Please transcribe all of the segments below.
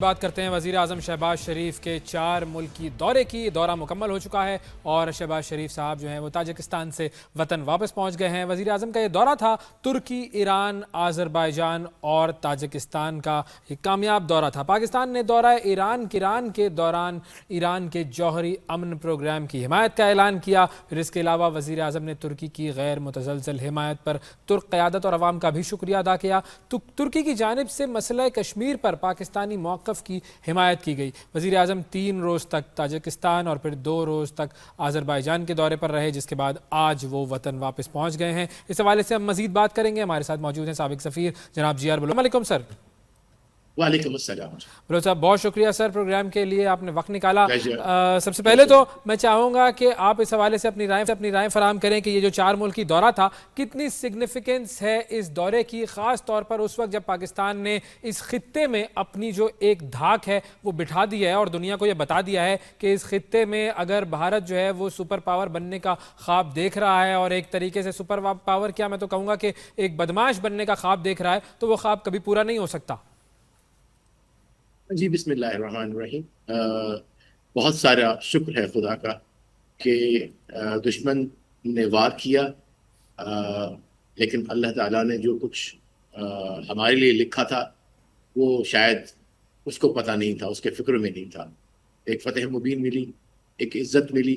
بات کرتے ہیں وزیر اعظم شہباز شریف کے 4 ملکی دورے کی۔ دورہ مکمل ہو چکا ہے اور شہباز شریف صاحب جو ہیں وہ تاجکستان سے وطن واپس پہنچ گئے ہیں۔ وزیر اعظم کا یہ دورہ تھا ترکی، ایران، آذربائیجان اور تاجکستان کا ایک کامیاب دورہ تھا۔ پاکستان نے دورہ ایران کے دوران ایران کے جوہری امن پروگرام کی حمایت کا اعلان کیا۔ پھر اس کے علاوہ وزیر اعظم نے ترکی کی غیر متزلزل حمایت پر ترک قیادت اور عوام کا بھی شکریہ ادا کیا۔ ترکی کی جانب سے مسئلہ کشمیر پر پاکستانی موقف کی حمایت کی گئی۔ وزیر اعظم 3 روز تک تاجکستان اور پھر 2 روز تک آذربائیجان کے دورے پر رہے، جس کے بعد آج وہ وطن واپس پہنچ گئے ہیں۔ اس حوالے سے ہم مزید بات کریں گے۔ ہمارے ساتھ موجود ہیں سابق سفیر جناب جی آر بلوچ۔ علیکم سر۔ وعلیکم السلام بلوچ صاحب بہت شکریہ سر، پروگرام کے لیے آپ نے وقت نکالا۔ سب سے پہلے تو میں چاہوں گا کہ آپ اس حوالے سے اپنی رائے فراہم کریں کہ یہ جو 4 ملکی دورہ تھا، کتنی سگنیفیکنس ہے اس دورے کی، خاص طور پر اس وقت جب پاکستان نے اس خطے میں اپنی جو ایک دھاک ہے وہ بٹھا دیا ہے اور دنیا کو یہ بتا دیا ہے کہ اس خطے میں اگر بھارت جو ہے وہ سپر پاور بننے کا خواب دیکھ رہا ہے، اور ایک طریقے سے سپر پاور کیا، میں تو کہوں گا کہ ایک بدماش بننے کا خواب دیکھ رہا ہے، تو وہ خواب کبھی پورا نہیں ہو سکتا۔ جی بسم اللہ الرحمن الرحیم۔ بہت سارا شکر ہے خدا کا کہ دشمن نے وار کیا، لیکن اللہ تعالیٰ نے جو کچھ ہمارے لیے لکھا تھا وہ شاید اس کو پتہ نہیں تھا، اس کے فکر میں نہیں تھا۔ ایک فتح مبین ملی، ایک عزت ملی،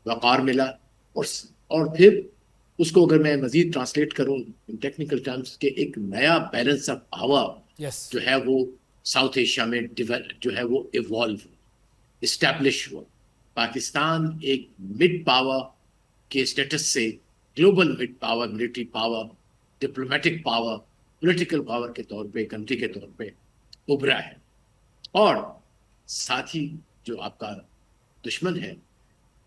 وقار ملا، اور پھر اس کو اگر میں مزید ٹرانسلیٹ کروں ٹیکنیکل ٹرمز کے، ایک نیا بیلنس آف پاور جو ہے وہ ساؤتھ ایشیا میں جو ہے وہ ایوالو اسٹیبلش ہوا۔ پاکستان ایک مڈ پاور کے اسٹیٹس سے global mid power, military power, diplomatic power, political power کے طور پہ، کنٹری کے طور پہ ابھرا ہے۔ اور ساتھ ہی جو آپ کا دشمن ہے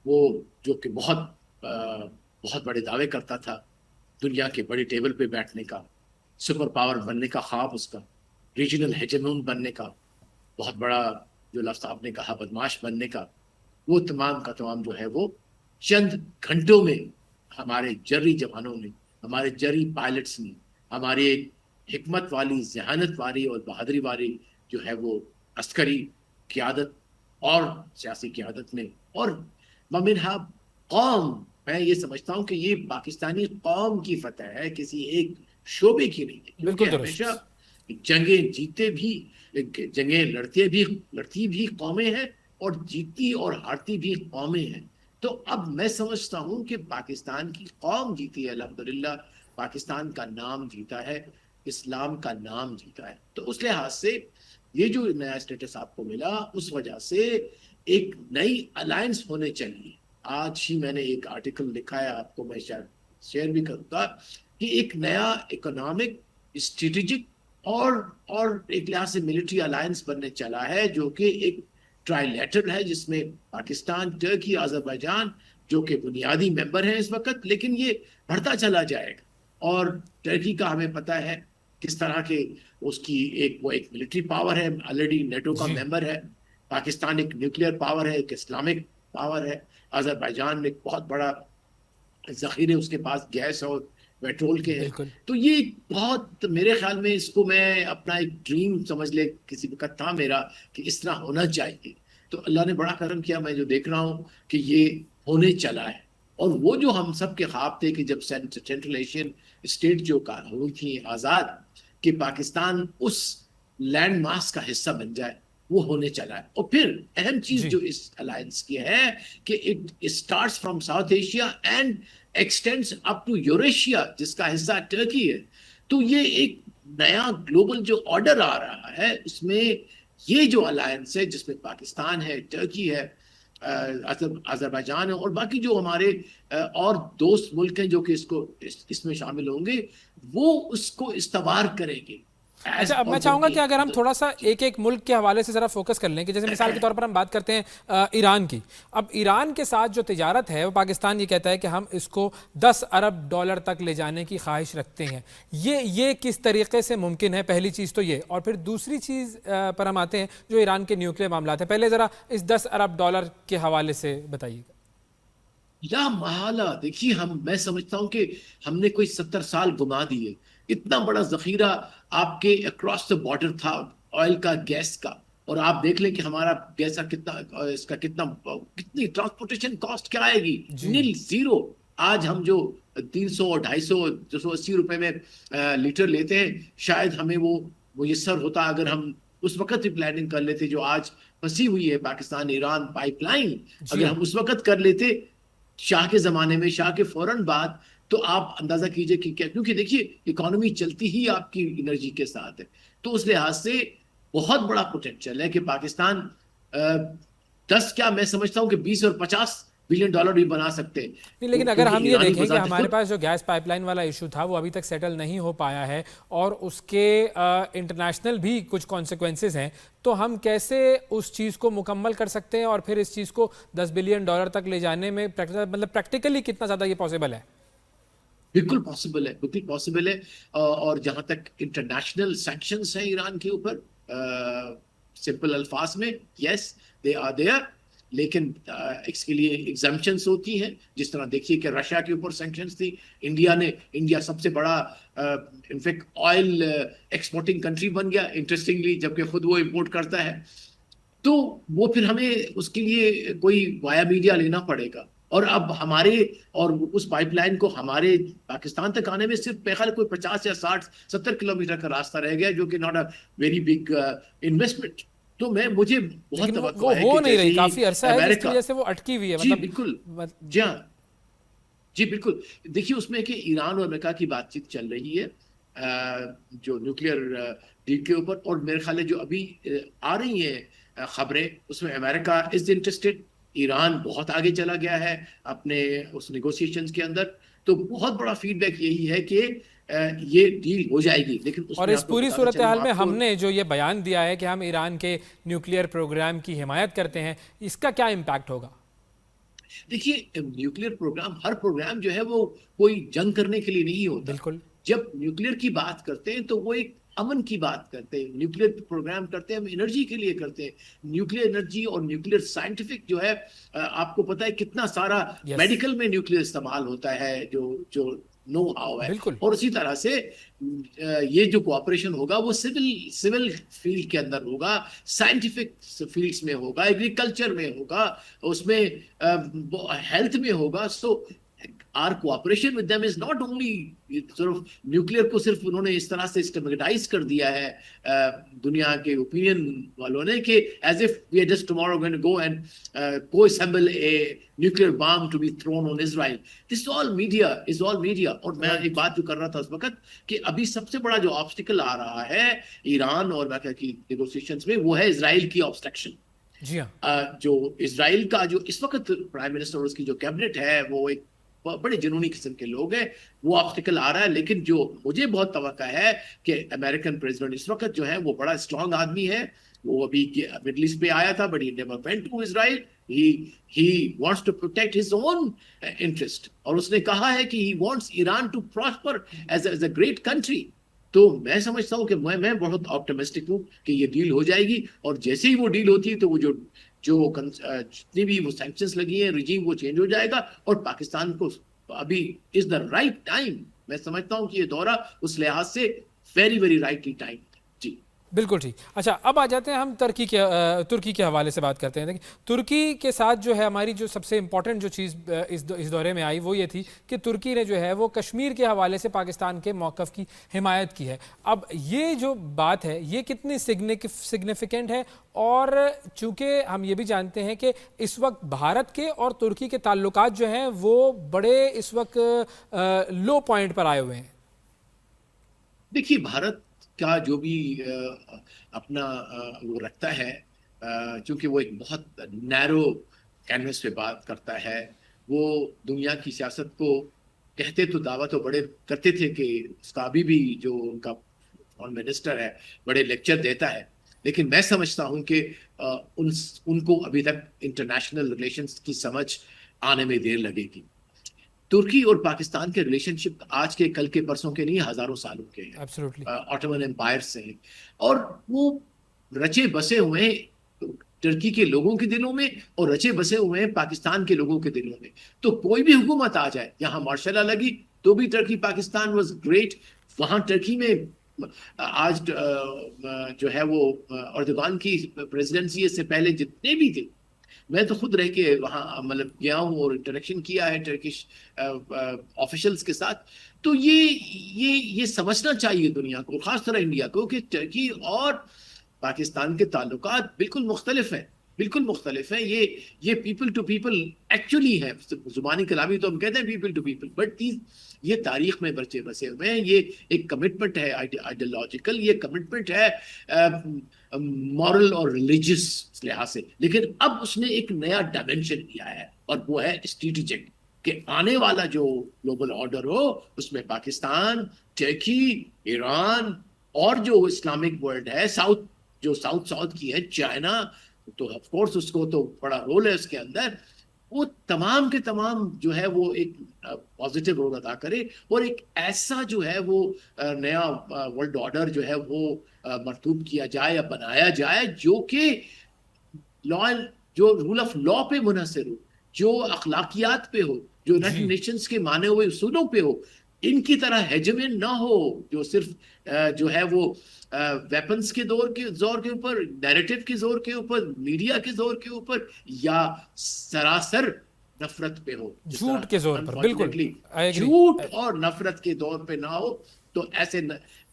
وہ جو کہ بہت بڑے دعوے کرتا تھا، دنیا کے بڑے ٹیبل پہ بیٹھنے کا، سپر پاور بننے کا خواب، اس کا ریجنل ہیجمون بننے کا، بہت بڑا جو لفظ آپ نے کہا بدماش بننے کا، وہ تمام کا تمام جو ہے وہ چند گھنٹوں میں ہمارے جرری جوانوں نے، ہمارے جرری پائلٹس نے، ہمارے حکمت والی، ذہانت والی اور بہادری والی جو ہے وہ عسکری قیادت اور سیاسی قیادت نے، اور ممنہا قوم، میں یہ سمجھتا ہوں کہ یہ پاکستانی قوم کی فتح ہے، کسی ایک شعبے کی نہیں ہے، کیونکہ ہمیشہ جنگیں جیتے بھی، جنگیں لڑتی بھی قومیں ہیں، اور جیتی اور ہارتی بھی قومیں ہیں۔ تو اب میں سمجھتا ہوں کہ پاکستان کی قوم جیتی ہے، الحمدللہ پاکستان کا نام جیتا ہے، اسلام کا نام جیتا ہے۔ تو اس لحاظ سے یہ جو نیا اسٹیٹس آپ کو ملا، اس وجہ سے ایک نئی الائنس ہونے چاہیے۔ آج ہی میں نے ایک آرٹیکل لکھا ہے، آپ کو میں شاید شیئر بھی کروں گا، کہ ایک نیا اکنامک، اسٹریٹجک اور ایک لحاظ سے ملٹری الائنس بننے چلا ہے، جو کہ ایک ٹرائی لیٹرل ہے، جس میں پاکستان، ترکی، آذربائیجان جو کہ بنیادی ممبر ہیں اس وقت، لیکن یہ بڑھتا چلا جائے گا۔ اور ترکی کا ہمیں پتہ ہے کس طرح کے اس کی وہ ایک ملٹری پاور ہے، آلریڈی نیٹو کا ممبر ہے۔ پاکستان ایک نیوکلیئر پاور ہے، ایک اسلامک پاور ہے۔ آذربائیجان میں ایک بہت بڑا ذخیرے اس کے پاس گیس اور پیٹرول کے ہیں۔ تو یہ بہت، میرے خیال میں اس کو میں اپنا ایک ڈریم سمجھ لے، کسی وقت تھا میرا کہ اس طرح ہونا چاہیے۔ تو اللہ نے بڑا کرم کیا، میں جو دیکھ رہا ہوں کہ یہ ہونے چلا ہے۔ اور وہ جو ہم سب کے خواب تھے کہ جب سینٹرل ایشین اسٹیٹ جو ہوئی تھی آزاد، کہ پاکستان اس لینڈ ماس کا حصہ بن جائے، وہ ہونے چلا ہے۔ اور پھر اہم چیز جو اس الائنس کی ہے کہ it starts from South Asia and extends up to Eurasia, جس کا حصہ ٹرکی ہے۔ تو یہ ایک نیا گلوبل جو آرڈر آ رہا ہے، اس میں یہ جو الائنس ہے، جس میں پاکستان ہے، ٹرکی ہے، آذربائیجان ہے، اور باقی جو ہمارے اور دوست ملک ہیں جو کہ اس میں شامل ہوں گے، وہ اس کو استوار کریں گے۔ اچھا، اب میں چاہوں گا کہ اگر ہم تھوڑا سا ایک ملک کے حوالے سے ذرا فوکس کر لیں، کہ جیسے مثال کے طور پر ہم بات کرتے ہیں ایران کی۔ اب ایران کے ساتھ جو تجارت ہے، وہ پاکستان یہ کہتا ہے کہ ہم اس کو $10 ارب تک لے جانے کی خواہش رکھتے ہیں۔ یہ کس طریقے سے ممکن ہے؟ پہلی چیز تو یہ، اور پھر دوسری چیز پر ہم آتے ہیں جو ایران کے نیوکلیئر معاملات ہیں۔ پہلے ذرا اس $10 ارب کے حوالے سے بتائیے گا۔ یا محالہ دیکھیے، میں سمجھتا ہوں کہ ہم نے کوئی 70 سال گما دیے۔ اتنا بڑا ذخیرہ آپ کے اکراس دا بارڈر تھا، آئل کا، گیس کا، اور آپ دیکھ لیں کہ ہمارا گیس کا کتنا اس کا کتنی ٹرانسپورٹیشن کاسٹ کیا آئے گی، جی نیل زیرو. آج ہم جو 300 250 280 روپے میں لیٹر لیتے ہیں، شاید ہمیں وہ میسر ہوتا اگر ہم اس وقت ہی پلاننگ کر لیتے. جو آج پھنسی ہوئی ہے پاکستان ایران پائپ لائن، جی اگر ہاں ہم اس وقت کر لیتے شاہ کے زمانے میں، شاہ کے فوراً بعد، تو آپ اندازہ کیجئے کہ کیا، کیونکہ دیکھیے اکانومی چلتی ہی آپ کی انرجی کے ساتھ ہے. تو اس لحاظ سے بہت بڑا پوٹینشل ہے کہ پاکستان 10 کیا، میں سمجھتا ہوں کہ 20 اور 50 بلین ڈالر بھی بنا سکتے ہیں. نہیں، لیکن اگر کیونکہ ہم یہ ایرانی دیکھیں کہ بذات ہمارے خود. پاس جو گیس پائپ لائن والا ایشو تھا وہ ابھی تک سیٹل نہیں ہو پایا ہے اور اس کے انٹرنیشنل بھی کچھ کانسیکوینسز ہیں، تو ہم کیسے اس چیز کو مکمل کر سکتے ہیں اور پھر اس چیز کو $10 بلین تک لے جانے میں مطلب پریکٹیکلی کتنا زیادہ یہ پاسبل ہے؟ بالکل پاسبل ہے، بالکل پاسبل ہے. اور جہاں تک انٹرنیشنل سینکشنز ہیں ایران کے اوپر، سمپل الفاظ میں یس دے آر دیئر، لیکن اس کے لیے ایگزمپشنز ہوتی ہیں. جس طرح دیکھیے کہ رشیا کے اوپر سینکشنز تھی، انڈیا سب سے بڑا انفیکٹ آئل ایکسپورٹنگ کنٹری بن گیا انٹرسٹنگلی، جبکہ خود وہ امپورٹ کرتا ہے. تو وہ پھر ہمیں اس کے لیے کوئی وایا میڈیا لینا پڑے گا. اور اب ہمارے اور اس پائپ لائن کو ہمارے پاکستان تک آنے میں صرف میرے خیال کوئی 50 یا 60 70 کلومیٹر کا راستہ رہ گیا، جو کہ not a very big investment. تو مجھے بہت لیکن توقع وہ ہے ہو کہ نہیں جیسے رہی، ہی کافی عرصہ ہے جس کی امریکہ. وجہ سے وہ اٹکی ہوئی ہے. جی مطلب بالکل. جی ہاں، جی بالکل. دیکھیے اس میں کہ ایران اور امریکہ کی بات چیت چل رہی ہے جو نیوکلیئر ڈیل کے اوپر، اور میرے خیال ہے جو ابھی آ رہی ہیں خبریں، اس میں امریکہ از انٹرسٹڈ، ایران بہت آگے چلا گیا ہے اپنے اس نیگوسیشنز کے اندر. تو بہت بڑا فیڈ بیک یہی ہے کہ یہ ڈیل ہو جائے گی، لیکن اس اور میں اس آپ کو پوری بتاتا چلوں صورتحال میں آپ کو. ہم نے جو یہ بیان دیا ہے کہ ہم ایران کے نیوکلیئر پروگرام کی حمایت کرتے ہیں، اس کا کیا امپیکٹ ہوگا؟ دیکھیے نیوکلیئر پروگرام، ہر پروگرام جو ہے وہ کوئی جنگ کرنے کے لیے نہیں ہوتا. بالکل. جب نیوکلیئر کی بات کرتے ہیں تو وہ ایک امن کی بات کرتے ہیں. نیوکلیئر پروگرام کرتے ہیں ہم انرجی کے لیے کرتے ہیں. نیوکلیئر انرجی اور نیوکلیئر سائنٹیفک جو ہے، آپ کو پتا ہے کتنا سارا یس. میڈیکل میں نیوکلیئر استعمال ہوتا ہے، جو نو ہاؤ ہے. بالکل. اور اسی طرح سے یہ جو کوآپریشن ہوگا وہ سول فیلڈ کے اندر ہوگا، سائنٹیفک فیلڈز میں ہوگا، ایگریکلچر میں ہوگا، اس میں ہیلتھ میں ہوگا. سو our cooperation with them is not only sort of nuclear کو صرف انہوں نے اس طرح سے stigmatize کر دیا ہے دنیا کے opinion والوں نے کہ as if we are just tomorrow going to go and co-assemble a nuclear bomb to be thrown on Israel. This is all media. اور میں ایک بات جو کر رہا تھا اس وقت کہ ابھی سب سے بڑا جو obstacle آ رہا ہے ایران اور امریکہ کی negotiations میں، وہ ہے اسرائیل کی obstruction. جی ہاں. جو اسرائیل کا جو اس وقت پرائم منسٹر اور اس کی جو کیبنٹ ہے، وہ ایک بڑے جنونی قسم کے لوگ ہیں. وہ آبسٹیکل آ رہا ہے، لیکن جو مجھے بہت توقع ہے کہ امریکن پریزیڈنٹ اس وقت جو ہے وہ بڑا اسٹرانگ آدمی ہے. وہ ابھی مڈل ایسٹ پہ آیا تھا، but he never went to Israel. he wants to protect his own interest. اور اس نے کہا ہے کہ he wants Iran to prosper as a great country. تو میں سمجھتا ہوں کہ میں بہت آپٹمسٹک ہوں کہ یہ ڈیل ہو جائے گی. اور جیسے ہی وہ ڈیل ہوتی ہے تو وہ جو جتنی بھی وہ سینکشنز لگی ہیں، رجیم وہ چینج ہو جائے گا. اور پاکستان کو ابھی از دا رائٹ ٹائم. میں سمجھتا ہوں کہ یہ دورہ اس لحاظ سے ویری ویری رائٹلی ٹائم. جی بالکل ٹھیک. اچھا، اب آ جاتے ہیں ہم ترکی کے حوالے سے بات کرتے ہیں. دیکھیں، ترکی کے ساتھ جو ہے ہماری جو سب سے امپورٹنٹ جو چیز اس دورے میں آئی وہ یہ تھی کہ ترکی نے جو ہے وہ کشمیر کے حوالے سے پاکستان کے موقف کی حمایت کی ہے. اب یہ جو بات ہے یہ کتنی سگنیفیکنٹ ہے؟ اور چونکہ ہم یہ بھی جانتے ہیں کہ اس وقت بھارت کے اور ترکی کے تعلقات جو ہیں وہ بڑے اس وقت لو پوائنٹ پر آئے ہوئے ہیں. دیکھیے بھارت کا جو بھی اپنا وہ رکھتا ہے، چونکہ وہ ایک بہت نیرو کینوس پہ بات کرتا ہے. وہ دنیا کی سیاست کو کہتے تو دعویٰ تو بڑے کرتے تھے کہ اس کا ابھی بھی جو ان کا فارن منسٹر ہے بڑے لیکچر دیتا ہے. لیکن میں سمجھتا ہوں کہ ان کو ابھی تک انٹرنیشنل ریلیشنز کی سمجھ آنے میں دیر لگے گی. ترکی اور پاکستان کے ریلیشن شپ آج کے کل کے پرسوں کے نہیں، ہزاروں سالوں کے ہیں. ایبسلیوٹلی. آٹومن امپائر سے ہیں، اور وہ رچے بسے ہوئے ہیں ترکی کے لوگوں کے دلوں میں، اور رچے بسے ہوئے ہیں پاکستان کے لوگوں کے دلوں میں. تو کوئی بھی حکومت آ جائے، یہاں مارشل لا لگی تو بھی ترکی پاکستان واز گریٹ. وہاں ترکی میں آج جو ہے وہ اردوغان کی پریزیڈنسی سے پہلے جتنے بھی تھے، میں تو خود رہ کے وہاں مطلب گیا ہوں اور انٹریکشن کیا ہے ٹرکش آفیشلز کے ساتھ. تو یہ سمجھنا چاہیے دنیا کو، خاص طرح انڈیا کو، کہ ترکی اور پاکستان کے تعلقات بالکل مختلف ہیں، بالکل مختلف ہیں. یہ پیپل ٹو پیپل ایکچولی ہے. زبانی کلامی تو ہم کہتے ہیں پیپل ٹو پیپل، بٹ یہ تاریخ میں بسے ہوئے ہیں. یہ ایک کمٹمنٹ ہے آئیڈیالوجیکل، یہ کمٹمنٹ ہے مورل اور ریلیجیس لحاظ سے. لیکن اب اس نے ایک نیا ڈائمینشن لیا ہے، اور وہ ہے اسٹریٹجک، کہ آنے والا جو گلوبل آرڈر ہو اس میں پاکستان، ترکی، ایران اور جو اسلامک ورلڈ ہے، ساؤتھ کی ہے، چائنا، تو آف کورس اس کو تو بڑا رول ہے اس کے اندر. وہ تمام کے تمام جو ہے وہ ایک پازیٹیو رول ادا کرے، اور ایک ایسا جو ہے وہ نیا ورلڈ آرڈر جو ہے وہ مرتوب کیا جائے یا بنایا جائے، جو کہ لا، جو رول آف لا پہ منحصر ہو، جو اخلاقیات پہ ہو، جو یونائٹڈ نیشنز کے مانے ہوئے اصولوں پہ ہو. ان کی طرح ہیجمن نہ ہو جو صرف جو ہے وہ ویپنز کے زور کے اوپر، نیریٹو کے زور کے اوپر، میڈیا کے زور کے اوپر، یا سراسر نفرت پہ ہو. جھوٹ کے زور پر. بالکل جھوٹ اور نفرت کے دور پہ نہ ہو. تو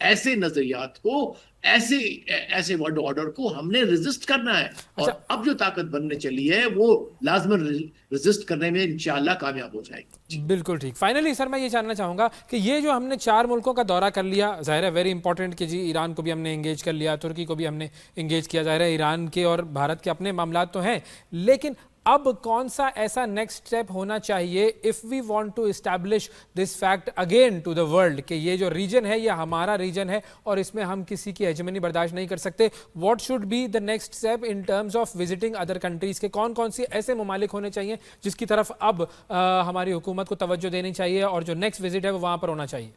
ایسے نظریات کو، ایسے ورلڈ آرڈر کو ہم نے ریزسٹ کرنا ہے. اور اب جو طاقت بننے چلی ہے وہ لازماً ریزسٹ کرنے میں انشاءاللہ کامیاب ہو جائے گی. بالکل ٹھیک. فائنلی سر میں یہ جاننا چاہوں گا کہ یہ جو ہم نے 4 ملکوں کا دورہ کر لیا، ظاہر ہے ویری امپورٹنٹ کہ جی ایران کو بھی ہم نے انگیج کر لیا، ترکی کو بھی ہم نے انگیج کیا. ظاہر ہے ایران کے اور بھارت کے اپنے معاملات تو ہیں، لیکن اب کون سا ایسا نیکسٹ اسٹیپ ہونا چاہیے if we want to establish this fact again to the world کہ یہ جو ریجن ہے یہ ہمارا ریجن ہے اور اس میں ہم کسی کی ہیجمنی برداشت نہیں کر سکتے. what should be the next step in terms of visiting other countries کہ کون کون سی ایسے ممالک ہونے چاہیے جس کی طرف اب ہماری حکومت کو توجہ دینی چاہیے اور جو نیکسٹ وزٹ ہے وہ وہاں پر ہونا چاہیے؟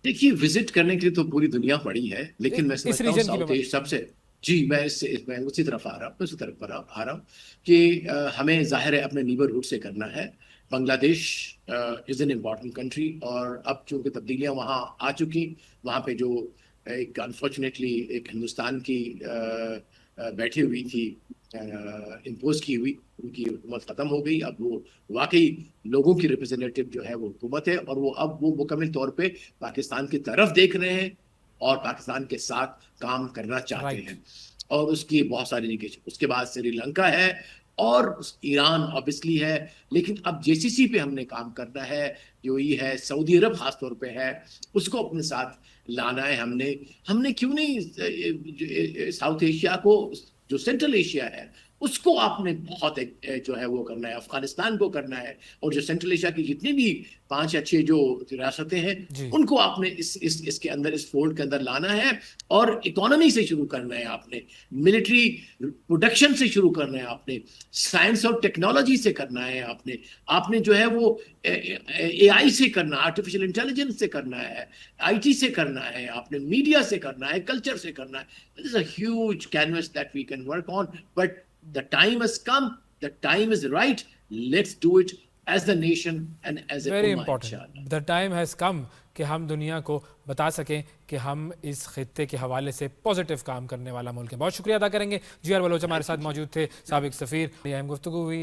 دیکھیے وزٹ کرنے کے لیے تو پوری دنیا پڑی ہے، لیکن میں سمجھتا ہوں ساؤتھ ایشیا سب سے، جی میں اسی طرف آ رہا ہوں کہ ہمیں ظاہر ہے اپنے نیبرہڈ سے کرنا ہے. بنگلہ دیش از این امپورٹنٹ کنٹری، اور اب چونکہ تبدیلیاں وہاں آ چکی، وہاں پہ جو ایک انفارچونیٹلی ایک ہندوستان کی بیٹھی ہوئی تھی، امپوز کی ہوئی، ان کی حکومت ختم ہو گئی. اب وہ واقعی لوگوں کی ریپرزینٹیو جو ہے وہ حکومت ہے، اور وہ اب وہ مکمل طور پہ پاکستان کی طرف دیکھ رہے ہیں اور پاکستان کے ساتھ کام کرنا چاہتے ہیں. اور اس کی بہت ساری انڈیکیشن، اس کے بعد سری لنکا ہے اور ایران آبویسلی ہے. لیکن اب جے سی سی پہ ہم نے کام کرنا ہے، جو یہ ہے سعودی عرب خاص طور پہ ہے، اس کو اپنے ساتھ لانا ہے. ہم نے کیوں نہیں ساؤتھ ایشیا کو، جو سینٹرل ایشیا ہے اس کو آپ نے بہت جو ہے وہ کرنا ہے، افغانستان کو کرنا ہے، اور جو سینٹرل ایشیا کی جتنی بھی 5 یا 6 جو ریاستیں ہیں ان کو آپ نے اس کے اندر، اس فولڈ کے اندر لانا ہے. اور اکانومی سے شروع کرنا ہے، آپ نے ملٹری پروڈکشن سے شروع کرنا ہے، آپ نے سائنس اور ٹیکنالوجی سے کرنا ہے، آپ نے جو ہے وہ اے آئی سے کرنا ہے، آرٹیفیشل انٹیلیجنس سے کرنا ہے، آئی ٹی سے کرنا ہے، آپ نے میڈیا سے کرنا ہے، کلچر سے کرنا ہے. This is a huge canvas that we can work on, but the time has come, the time is right, let's do it as the nation and as a very ummah, important inshallah. the time has come کہ ہم دنیا کو بتا سکیں کہ ہم اس خطے کے حوالے سے پازیٹیو کام کرنے والا ملک ہے. بہت شکریہ ادا کریں گے. جی آر بلوچ ہمارے ساتھ موجود تھے، سابق سفیر. اہم گفتگو ہوئی.